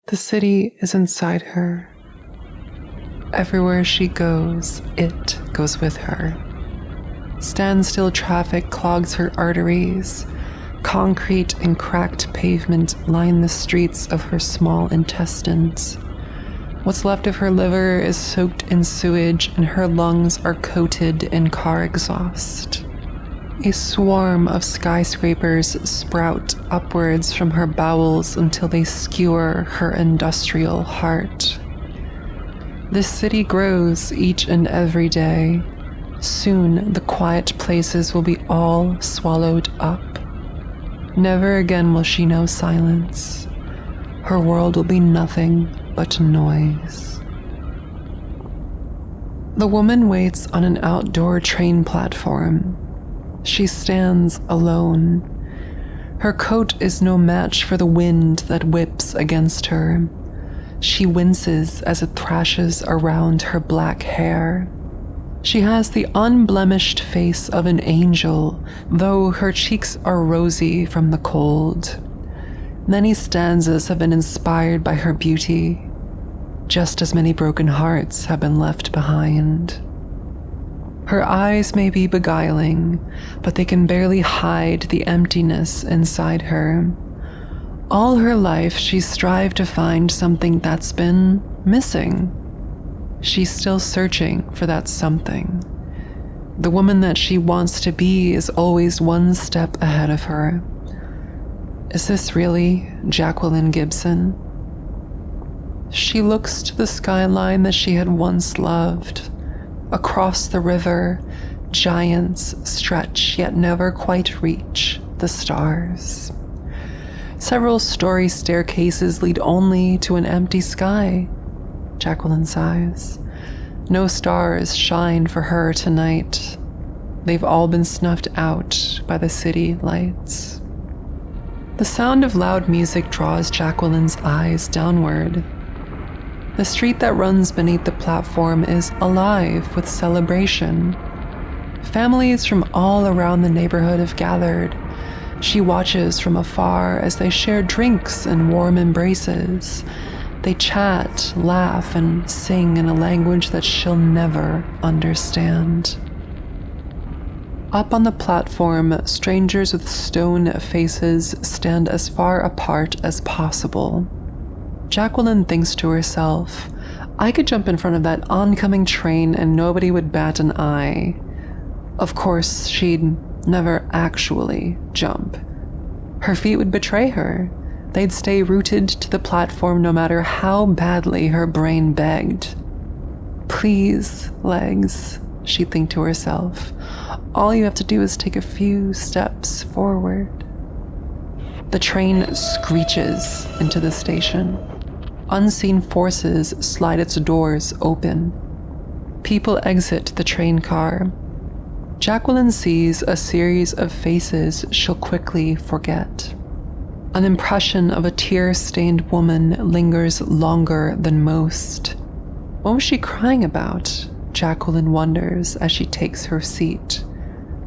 The city is inside her. Everywhere she goes, it goes with her. Standstill traffic clogs her arteries. Concrete and cracked pavement line the streets of her small intestines. What's left of her liver is soaked in sewage, and her lungs are coated in car exhaust. A swarm of skyscrapers sprout upwards from her bowels until they skewer her industrial heart. This city grows each and every day. Soon the quiet places will be all swallowed up. Never again will she know silence. Her world will be nothing but noise. The woman waits on an outdoor train platform. She stands alone. Her coat is no match for the wind that whips against her. She winces as it thrashes around her black hair. She has the unblemished face of an angel, though her cheeks are rosy from the cold. Many stanzas have been inspired by her beauty. Just as many broken hearts have been left behind. Her eyes may be beguiling, but they can barely hide the emptiness inside her. All her life, she's strived to find something that's been missing. She's still searching for that something. The woman that she wants to be is always one step ahead of her. Is this really Jacqueline Gibson? She looks to the skyline that she had once loved. Across the river, giants stretch yet never quite reach the stars. Several story staircases lead only to an empty sky. Jacqueline sighs. No stars shine for her tonight. They've all been snuffed out by the city lights. The sound of loud music draws Jacqueline's eyes downward. The street that runs beneath the platform is alive with celebration. Families from all around the neighborhood have gathered. She watches from afar as they share drinks and warm embraces. They chat, laugh, and sing in a language that she'll never understand. Up on the platform, strangers with stone faces stand as far apart as possible. Jacqueline thinks to herself, I could jump in front of that oncoming train and nobody would bat an eye. Of course, she'd never actually jump. Her feet would betray her. They'd stay rooted to the platform no matter how badly her brain begged. Please, legs, she'd think to herself. All you have to do is take a few steps forward. The train screeches into the station. Unseen forces slide its doors open. People exit the train car. Jacqueline sees a series of faces she'll quickly forget. An impression of a tear-stained woman lingers longer than most. What was she crying about? Jacqueline wonders as she takes her seat.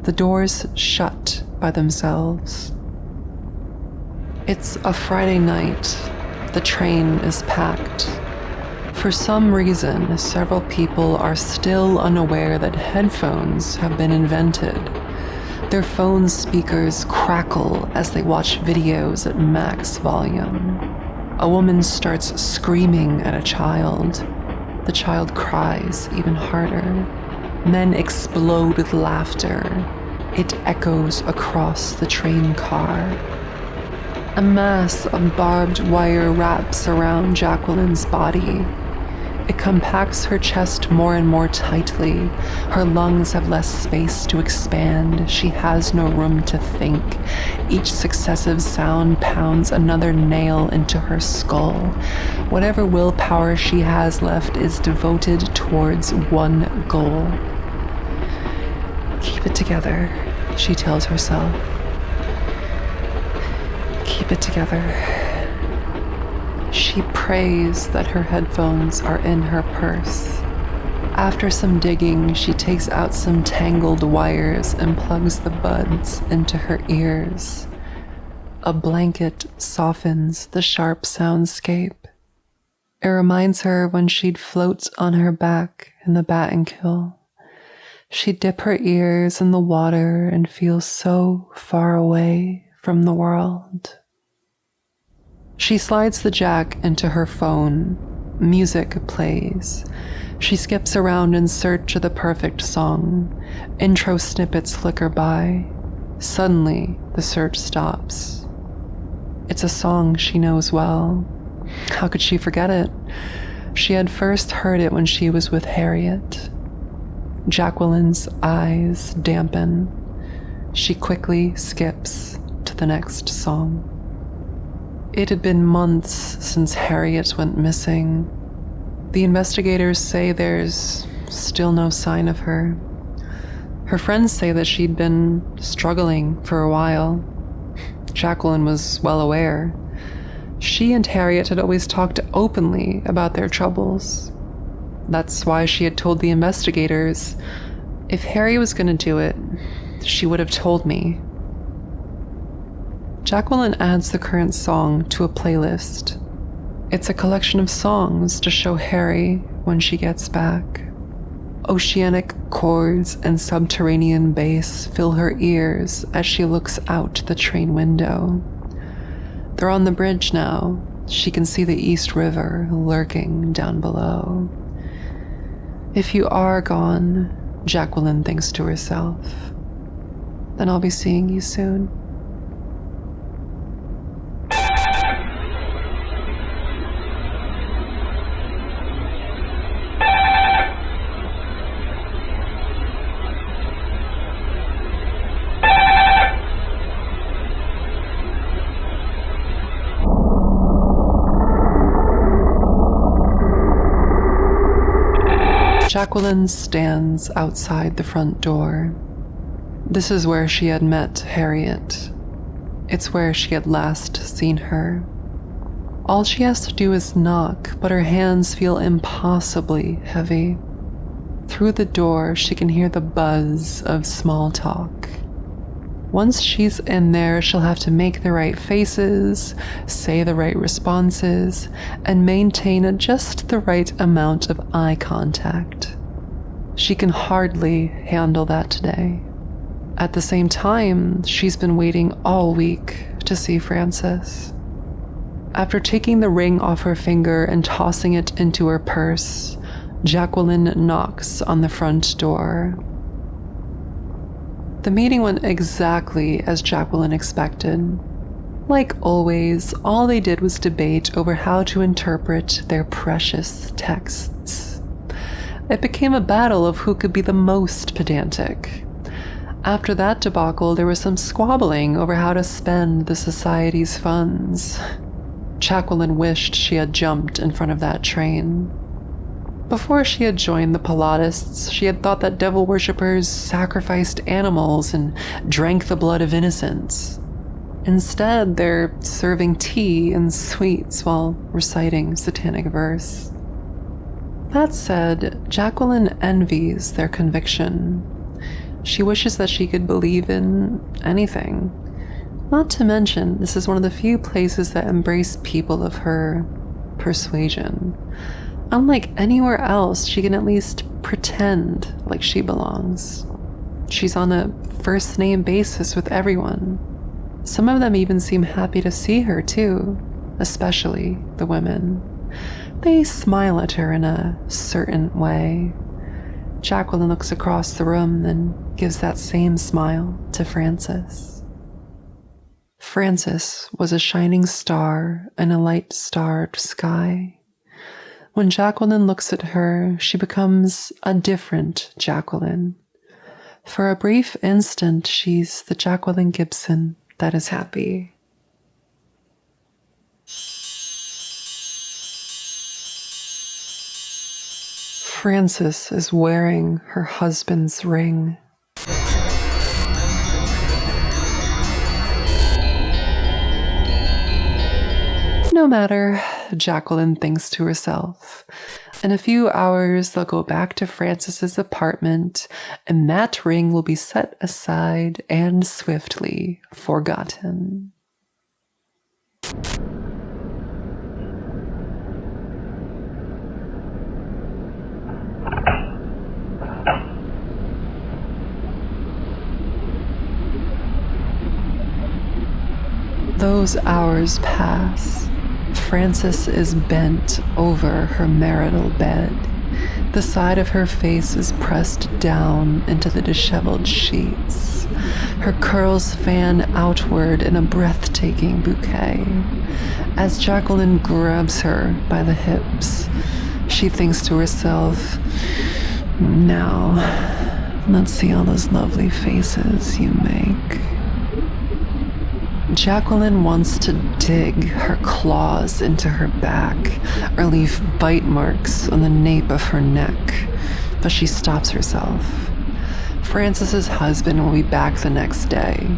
The doors shut by themselves. It's a Friday night. The train is packed. For some reason, several people are still unaware that headphones have been invented. Their phone speakers crackle as they watch videos at max volume. A woman starts screaming at a child. The child cries even harder. Men explode with laughter. It echoes across the train car. A mass of barbed wire wraps around Jacqueline's body. It compacts her chest more and more tightly. Her lungs have less space to expand. She has no room to think. Each successive sound pounds another nail into her skull. Whatever willpower she has left is devoted towards one goal. Keep it together, she tells herself. Keep it together. She prays that her headphones are in her purse. After some digging, she takes out some tangled wires and plugs the buds into her ears. A blanket softens the sharp soundscape. It reminds her when she'd float on her back in the Battenkill. She'd dip her ears in the water and feel so far away from the world. She slides the jack into her phone. Music plays. She skips around in search of the perfect song. Intro snippets flicker by. Suddenly, the search stops. It's a song she knows well. How could she forget it? She had first heard it when she was with Harriet. Jacqueline's eyes dampen. She quickly skips to the next song. It had been months since Harriet went missing. The investigators say there's still no sign of her. Her friends say that she'd been struggling for a while. Jacqueline was well aware. She and Harriet had always talked openly about their troubles. That's why she had told the investigators, if Harry was going to do it, she would have told me. Jacqueline adds the current song to a playlist. It's a collection of songs to show Harry when she gets back. Oceanic chords and subterranean bass fill her ears as she looks out the train window. They're on the bridge now. She can see the East River lurking down below. If you are gone, Jacqueline thinks to herself, then I'll be seeing you soon. Jacqueline stands outside the front door. This is where she had met Harriet. It's where she had last seen her. All she has to do is knock, but her hands feel impossibly heavy. Through the door, she can hear the buzz of small talk. Once she's in there, she'll have to make the right faces, say the right responses, and maintain just the right amount of eye contact. She can hardly handle that today. At the same time, she's been waiting all week to see Francis. After taking the ring off her finger and tossing it into her purse, Jacqueline knocks on the front door. The meeting went exactly as Jacqueline expected. Like always, all they did was debate over how to interpret their precious texts. It became a battle of who could be the most pedantic. After that debacle, there was some squabbling over how to spend the society's funds. Jacqueline wished she had jumped in front of that train. Before she had joined the Pilotists, she had thought that devil worshippers sacrificed animals and drank the blood of innocents. Instead, they're serving tea and sweets while reciting satanic verse. That said, Jacqueline envies their conviction. She wishes that she could believe in anything. Not to mention, this is one of the few places that embrace people of her persuasion. Unlike anywhere else, she can at least pretend like she belongs. She's on a first-name basis with everyone. Some of them even seem happy to see her, too. especially the women. They smile at her in a certain way. Jacqueline looks across the room, then gives that same smile to Frances. Frances was a shining star in a light-starred sky. When Jacqueline looks at her, she becomes a different Jacqueline. For a brief instant, she's the Jacqueline Gibson that is happy. Frances is wearing her husband's ring. No matter, Jacqueline thinks to herself. In a few hours, they'll go back to Frances's apartment, and that ring will be set aside and swiftly forgotten. Those hours pass. Frances is bent over her marital bed. The side of her face is pressed down into the disheveled sheets. Her curls fan outward in a breathtaking bouquet. As Jacqueline grabs her by the hips, she thinks to herself, "Now, let's see all those lovely faces you make." Jacqueline wants to dig her claws into her back or leave bite marks on the nape of her neck, but she stops herself. Frances's husband will be back the next day.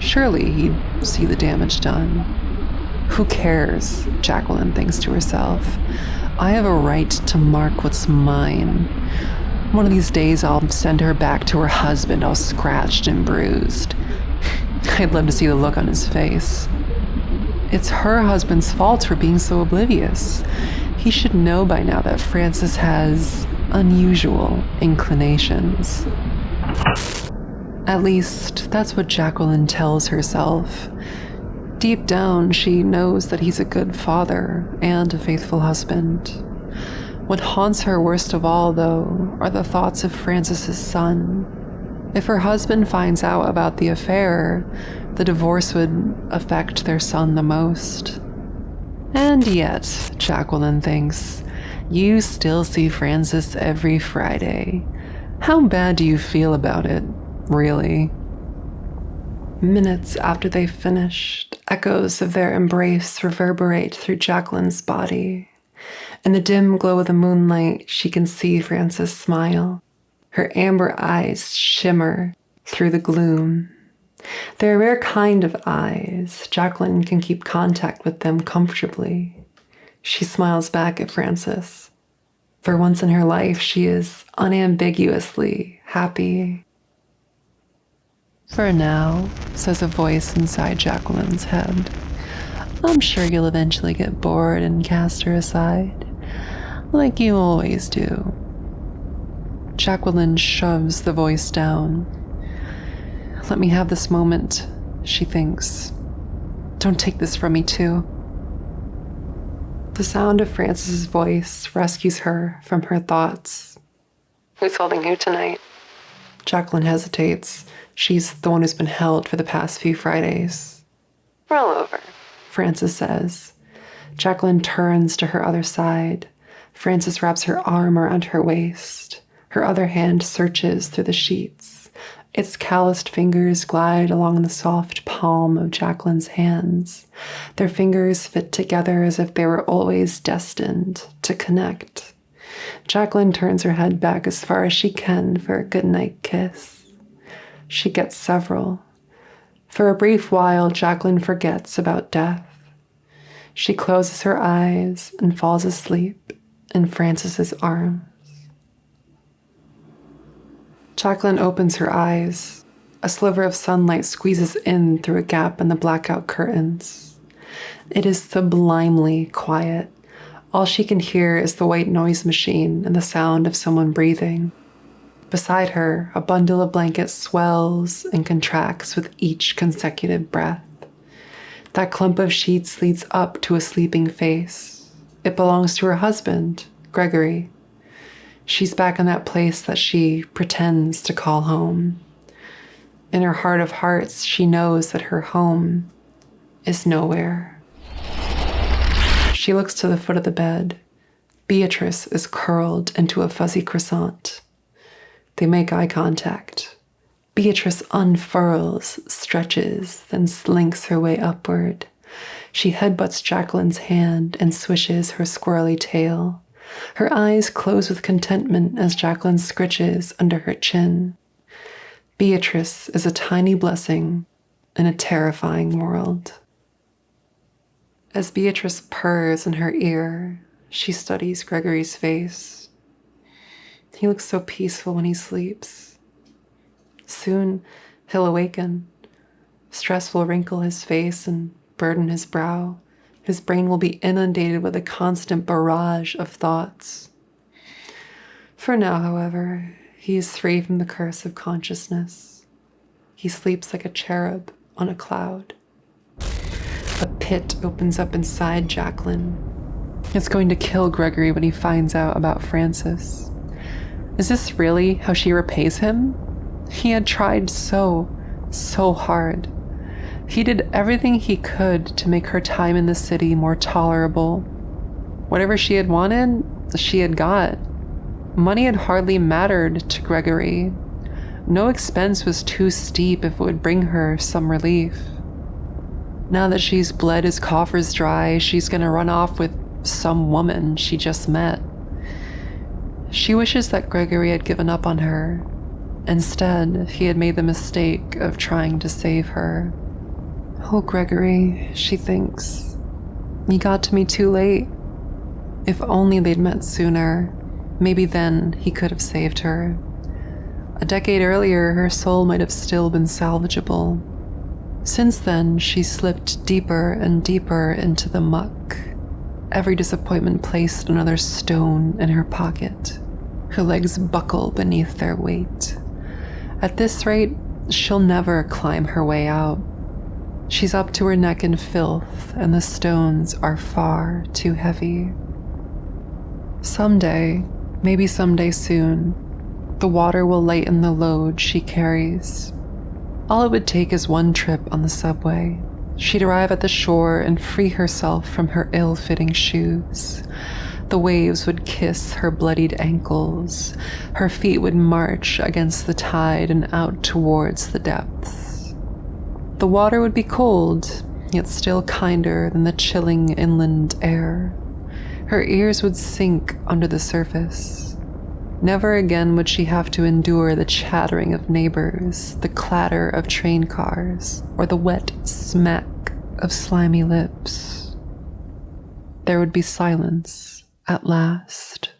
Surely he'd see the damage done. Who cares? Jacqueline thinks to herself. I have a right to mark what's mine. One of these days I'll send her back to her husband all scratched and bruised. I'd love to see the look on his face. It's her husband's fault for being so oblivious. He should know by now that Frances has unusual inclinations. At least, that's what Jacqueline tells herself. Deep down, she knows that he's a good father and a faithful husband. What haunts her worst of all, though, are the thoughts of Frances's son. If her husband finds out about the affair, the divorce would affect their son the most. And yet, Jacqueline thinks, you still see Frances every Friday. How bad do you feel about it, really? Minutes after they've finished, echoes of their embrace reverberate through Jacqueline's body. In the dim glow of the moonlight, she can see Frances smile. Her amber eyes shimmer through the gloom. They're a rare kind of eyes. Jacqueline can keep contact with them comfortably. She smiles back at Frances. For once in her life, she is unambiguously happy. For now, says a voice inside Jacqueline's head. I'm sure you'll eventually get bored and cast her aside, like you always do. Jacqueline shoves the voice down. Let me have this moment, she thinks. Don't take this from me, too. The sound of Frances's voice rescues her from her thoughts. Who's holding who tonight? Jacqueline hesitates. She's the one who's been held for the past few Fridays. Roll over, Frances says. Jacqueline turns to her other side. Frances wraps her arm around her waist. Her other hand searches through the sheets. Its calloused fingers glide along the soft palm of Jacqueline's hands. Their fingers fit together as if they were always destined to connect. Jacqueline turns her head back as far as she can for a goodnight kiss. She gets several. For a brief while, Jacqueline forgets about death. She closes her eyes and falls asleep in Frances's arms. Jacqueline opens her eyes. A sliver of sunlight squeezes in through a gap in the blackout curtains. It is sublimely quiet. All she can hear is the white noise machine and the sound of someone breathing. Beside her, a bundle of blankets swells and contracts with each consecutive breath. That clump of sheets leads up to a sleeping face. It belongs to her husband, Gregory. She's back in that place that she pretends to call home. In her heart of hearts, she knows that her home is nowhere. She looks to the foot of the bed. Beatrice is curled into a fuzzy croissant. They make eye contact. Beatrice unfurls, stretches, then slinks her way upward. She headbutts Jacqueline's hand and swishes her squirrely tail. Her eyes close with contentment as Jacqueline scritches under her chin. Beatrice is a tiny blessing in a terrifying world. As Beatrice purrs in her ear, she studies Gregory's face. He looks so peaceful when he sleeps. Soon he'll awaken. Stress will wrinkle his face and burden his brow. His brain will be inundated with a constant barrage of thoughts. For now, however, he is free from the curse of consciousness. He sleeps like a cherub on a cloud. A pit opens up inside Jacqueline. It's going to kill Gregory when he finds out about Frances. Is this really how she repays him? He had tried so hard. He did everything he could to make her time in the city more tolerable. Whatever she had wanted, she had got. Money had hardly mattered to Gregory. No expense was too steep if it would bring her some relief. Now that she's bled his coffers dry, she's gonna run off with some woman she just met. She wishes that Gregory had given up on her. Instead, he had made the mistake of trying to save her. Oh, Gregory, she thinks. You got to me too late. If only they'd met sooner, maybe then he could have saved her. A decade earlier, her soul might have still been salvageable. Since then, she slipped deeper and deeper into the muck. Every disappointment placed another stone in her pocket. Her legs buckle beneath their weight. At this rate, she'll never climb her way out. She's up to her neck in filth, and the stones are far too heavy. Someday, maybe someday soon, the water will lighten the load she carries. All it would take is one trip on the subway. She'd arrive at the shore and free herself from her ill-fitting shoes. The waves would kiss her bloodied ankles. Her feet would march against the tide and out towards the depths. The water would be cold, yet still kinder than the chilling inland air. Her ears would sink under the surface. Never again would she have to endure the chattering of neighbors, the clatter of train cars, or the wet smack of slimy lips. There would be silence. At last.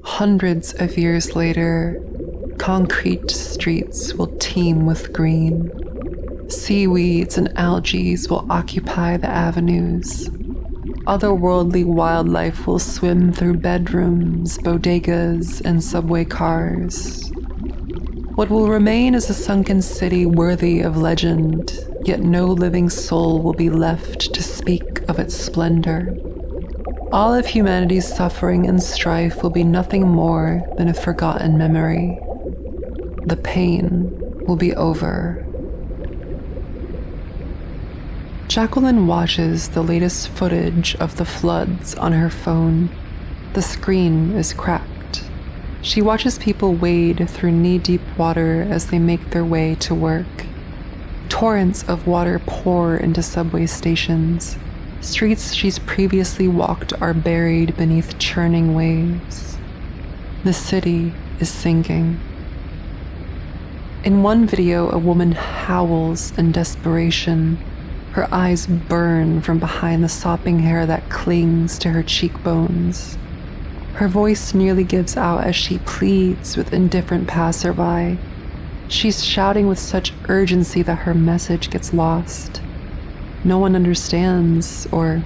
Hundreds of years later, concrete streets will teem with green. Seaweeds and algae will occupy the avenues. Otherworldly wildlife will swim through bedrooms, bodegas, and subway cars. What will remain is a sunken city worthy of legend, yet no living soul will be left to speak of its splendor. All of humanity's suffering and strife will be nothing more than a forgotten memory. The pain will be over. Jacqueline watches the latest footage of the floods on her phone. The screen is cracked. She watches people wade through knee-deep water as they make their way to work. Torrents of water pour into subway stations. Streets she's previously walked are buried beneath churning waves. The city is sinking. In one video, a woman howls in desperation. Her eyes burn from behind the sopping hair that clings to her cheekbones. Her voice nearly gives out as she pleads with indifferent passerby. She's shouting with such urgency that her message gets lost. No one understands or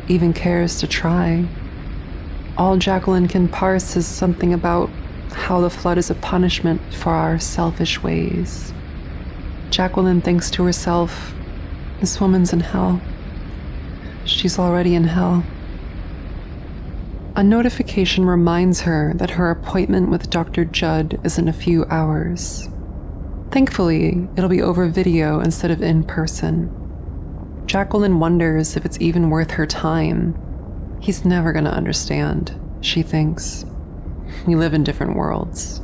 even cares to try. All Jacqueline can parse is something about how the flood is a punishment for our selfish ways. Jacqueline thinks to herself, This woman's in hell. She's already in hell. A notification reminds her that her appointment with Dr. Judd is in a few hours. Thankfully, it'll be over video instead of in person. Jacqueline wonders if it's even worth her time. He's never gonna understand, she thinks. We live in different worlds.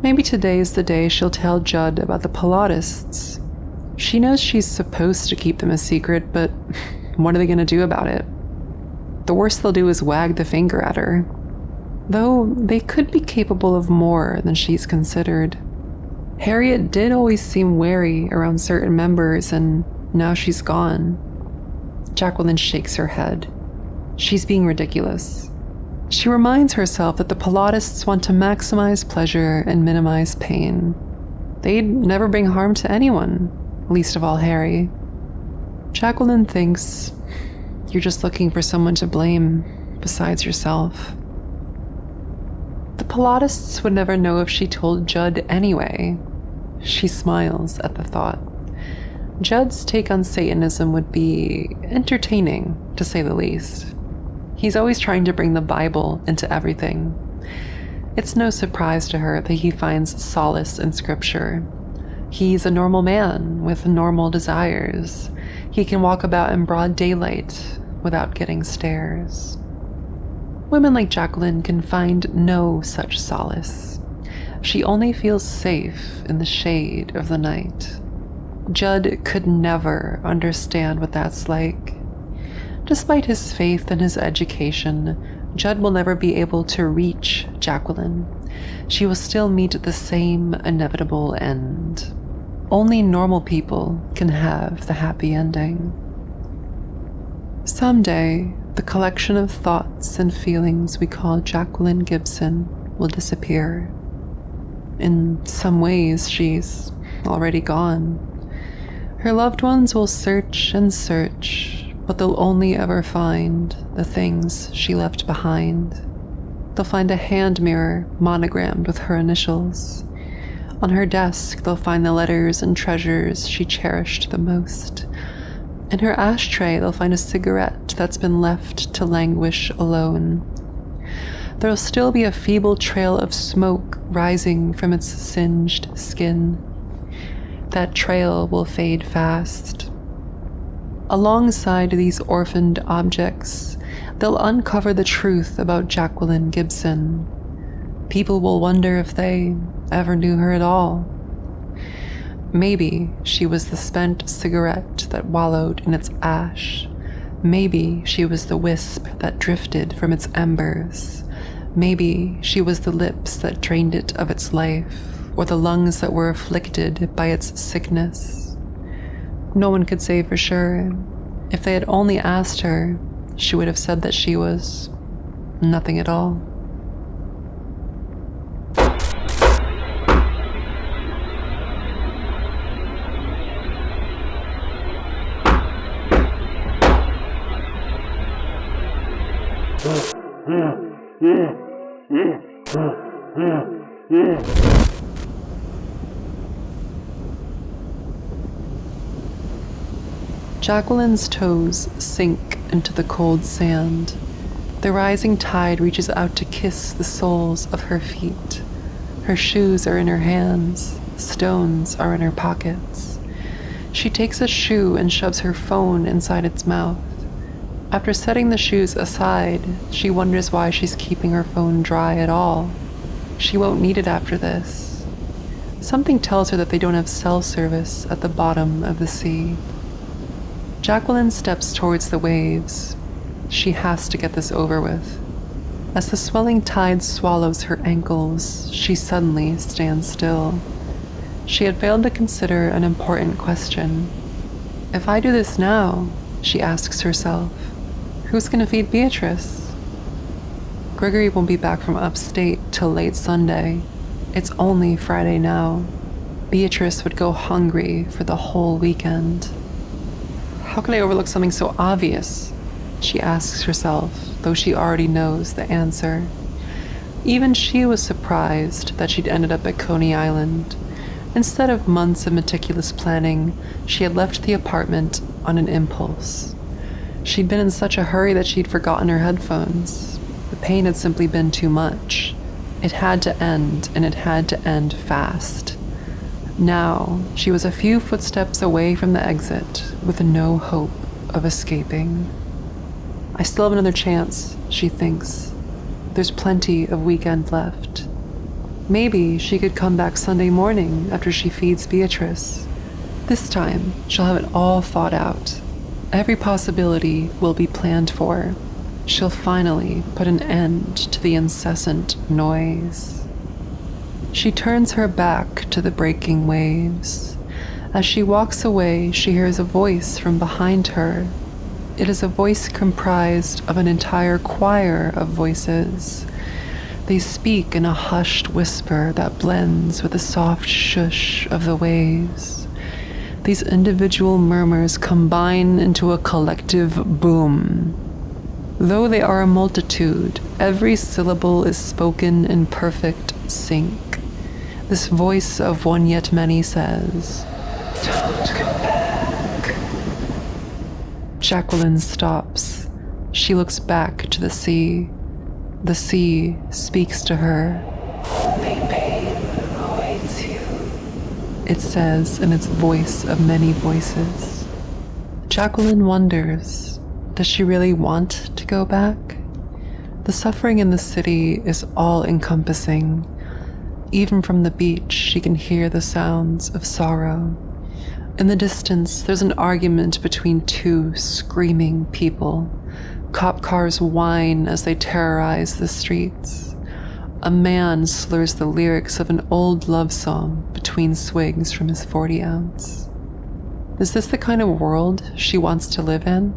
Maybe today's the day she'll tell Judd about the Pilotists. She knows she's supposed to keep them a secret, but what are they gonna do about it? The worst they'll do is wag the finger at her. Though they could be capable of more than she's considered. Harriet did always seem wary around certain members, and now she's gone. Jacqueline shakes her head. She's being ridiculous. She reminds herself that the Pilotists want to maximize pleasure and minimize pain. They'd never bring harm to anyone, least of all Harry. Jacqueline thinks, you're just looking for someone to blame besides yourself. The Pilotists would never know if she told Judd anyway. She smiles at the thought. Judd's take on Satanism would be entertaining, to say the least. He's always trying to bring the Bible into everything. It's no surprise to her that he finds solace in scripture. He's a normal man with normal desires. He can walk about in broad daylight without getting stares. Women like Jacqueline can find no such solace. She only feels safe in the shade of the night. Judd could never understand what that's like. Despite his faith and his education, Judd will never be able to reach Jacqueline. She will still meet the same inevitable end. Only normal people can have the happy ending. Someday, the collection of thoughts and feelings we call Jacqueline Gibson will disappear. In some ways, she's already gone. Her loved ones will search and search, but they'll only ever find the things she left behind. They'll find a hand mirror monogrammed with her initials. On her desk, they'll find the letters and treasures she cherished the most. In her ashtray, they'll find a cigarette that's been left to languish alone. There'll still be a feeble trail of smoke rising from its singed skin. That trail will fade fast. Alongside these orphaned objects, they'll uncover the truth about Jacqueline Gibson. People will wonder if they ever knew her at all. Maybe she was the spent cigarette that wallowed in its ash. Maybe she was the wisp that drifted from its embers. Maybe she was the lips that drained it of its life, or the lungs that were afflicted by its sickness. No one could say for sure. If they had only asked her, she would have said that she was nothing at all. Jacqueline's toes sink into the cold sand. The rising tide reaches out to kiss the soles of her feet. Her shoes are in her hands. Stones are in her pockets. She takes a shoe and shoves her phone inside its mouth. After setting the shoes aside, she wonders why she's keeping her phone dry at all. She won't need it after this. Something tells her that they don't have cell service at the bottom of the sea. Jacqueline steps towards the waves. She has to get this over with. As the swelling tide swallows her ankles, she suddenly stands still. She had failed to consider an important question. If I do this now, she asks herself, who's going to feed Beatrice? Gregory won't be back from upstate till late Sunday. It's only Friday now. Beatrice would go hungry for the whole weekend. How could I overlook something so obvious? She asks herself, though she already knows the answer. Even she was surprised that she'd ended up at Coney Island. Instead of months of meticulous planning, she had left the apartment on an impulse. She'd been in such a hurry that she'd forgotten her headphones. The pain had simply been too much. It had to end, and it had to end fast. Now, she was a few footsteps away from the exit, with no hope of escaping. I still have another chance, she thinks. There's plenty of weekend left. Maybe she could come back Sunday morning after she feeds Beatrice. This time, she'll have it all thought out. Every possibility will be planned for. She'll finally put an end to the incessant noise. She turns her back to the breaking waves. As she walks away, she hears a voice from behind her. It is a voice comprised of an entire choir of voices. They speak in a hushed whisper that blends with the soft shush of the waves. These individual murmurs combine into a collective boom. Though they are a multitude, every syllable is spoken in perfect sync. This voice of one yet many says, "Don't go back." Jacqueline stops. She looks back to the sea. The sea speaks to her. "Only pain awaits you," it says in its voice of many voices. Jacqueline wonders, does she really want to go back? The suffering in the city is all-encompassing. Even from the beach, she can hear the sounds of sorrow. In the distance, there's an argument between two screaming people. Cop cars whine as they terrorize the streets. A man slurs the lyrics of an old love song between swigs from his 40-ounce. Is this the kind of world she wants to live in?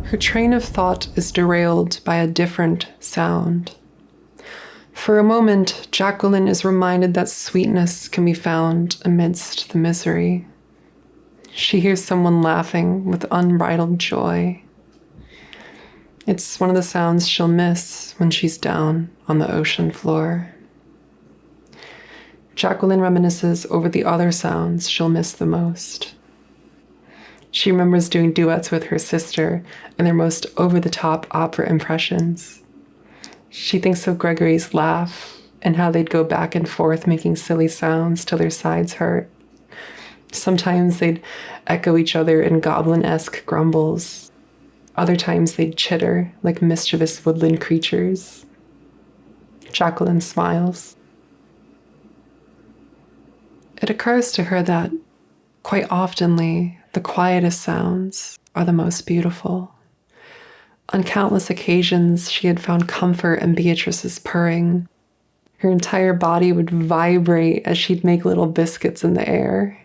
Her train of thought is derailed by a different sound. For a moment, Jacqueline is reminded that sweetness can be found amidst the misery. She hears someone laughing with unbridled joy. It's one of the sounds she'll miss when she's down on the ocean floor. Jacqueline reminisces over the other sounds she'll miss the most. She remembers doing duets with her sister and their most over-the-top opera impressions. She thinks of Gregory's laugh and how they'd go back and forth making silly sounds till their sides hurt. Sometimes they'd echo each other in goblin-esque grumbles. Other times they'd chitter like mischievous woodland creatures. Jacqueline smiles. It occurs to her that, quite oftenly, the quietest sounds are the most beautiful. On countless occasions, she had found comfort in Beatrice's purring. Her entire body would vibrate as she'd make little biscuits in the air.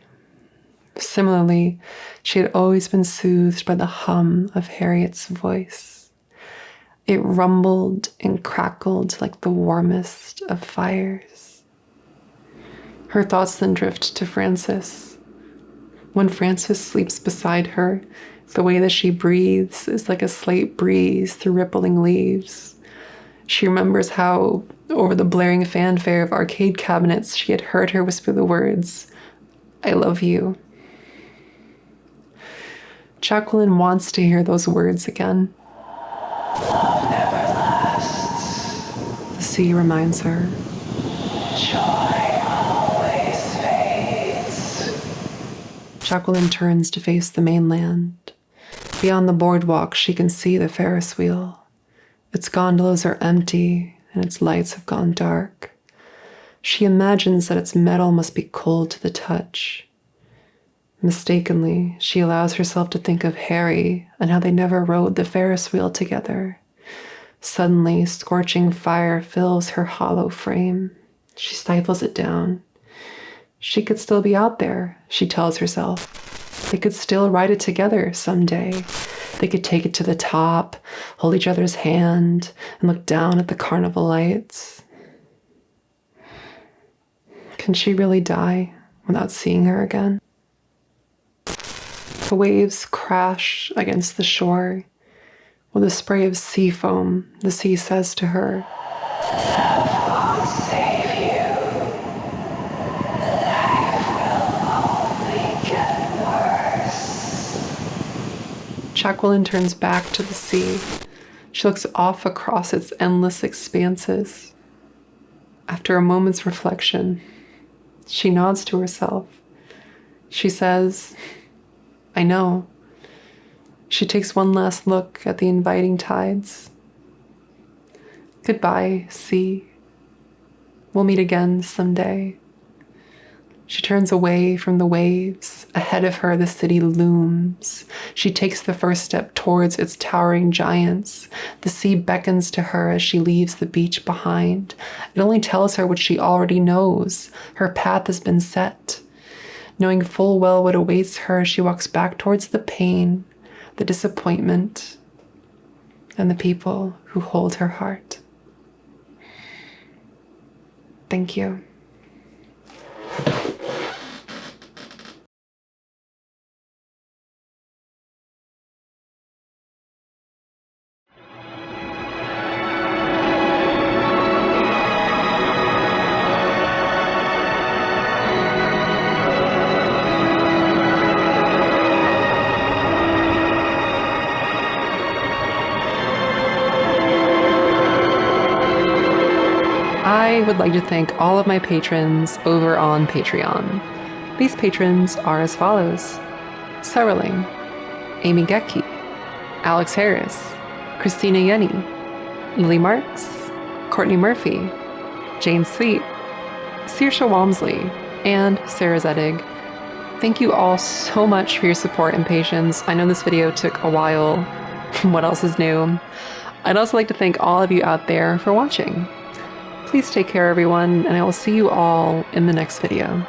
Similarly, she had always been soothed by the hum of Harriet's voice. It rumbled and crackled like the warmest of fires. Her thoughts then drift to Frances. When Frances sleeps beside her, the way that she breathes is like a slight breeze through rippling leaves. She remembers how, over the blaring fanfare of arcade cabinets, she had heard her whisper the words, "I love you." Jacqueline wants to hear those words again. "Love never lasts," the sea reminds her. "Joy always fades." Jacqueline turns to face the mainland. Beyond the boardwalk, she can see the Ferris wheel. Its gondolas are empty, and its lights have gone dark. She imagines that its metal must be cold to the touch. Mistakenly, she allows herself to think of Harry and how they never rode the Ferris wheel together. Suddenly, scorching fire fills her hollow frame. She stifles it down. She could still be out there, she tells herself. They could still ride it together someday. They could take it to the top, hold each other's hand, and look down at the carnival lights. Can she really die without seeing her again? The waves crash against the shore. With a spray of sea foam, the sea says to her, "Love won't save you. Jacqueline turns back to the sea. She looks off across its endless expanses. After a moment's reflection, she nods to herself. She says, I know. She takes one last look at the inviting tides. Goodbye, sea. We'll meet again someday. She turns away from the waves. Ahead of her, the city looms. She takes the first step towards its towering giants. The sea beckons to her as she leaves the beach behind. It only tells her what she already knows. Her path has been set. Knowing full well what awaits her, she walks back towards the pain, the disappointment, and the people who hold her heart. Thank you. I would like to thank all of my patrons over on Patreon. These patrons are as follows: Sarling, Amy Gecki, Alex Harris, Christina Yenny, Lily Marks, Courtney Murphy, Jane Sweet, Saoirse Walmsley, and Sarah Zedig. Thank you all so much for your support and patience. I know this video took a while. What else is new? I'd also like to thank all of you out there for watching. Please take care, everyone, and I will see you all in the next video.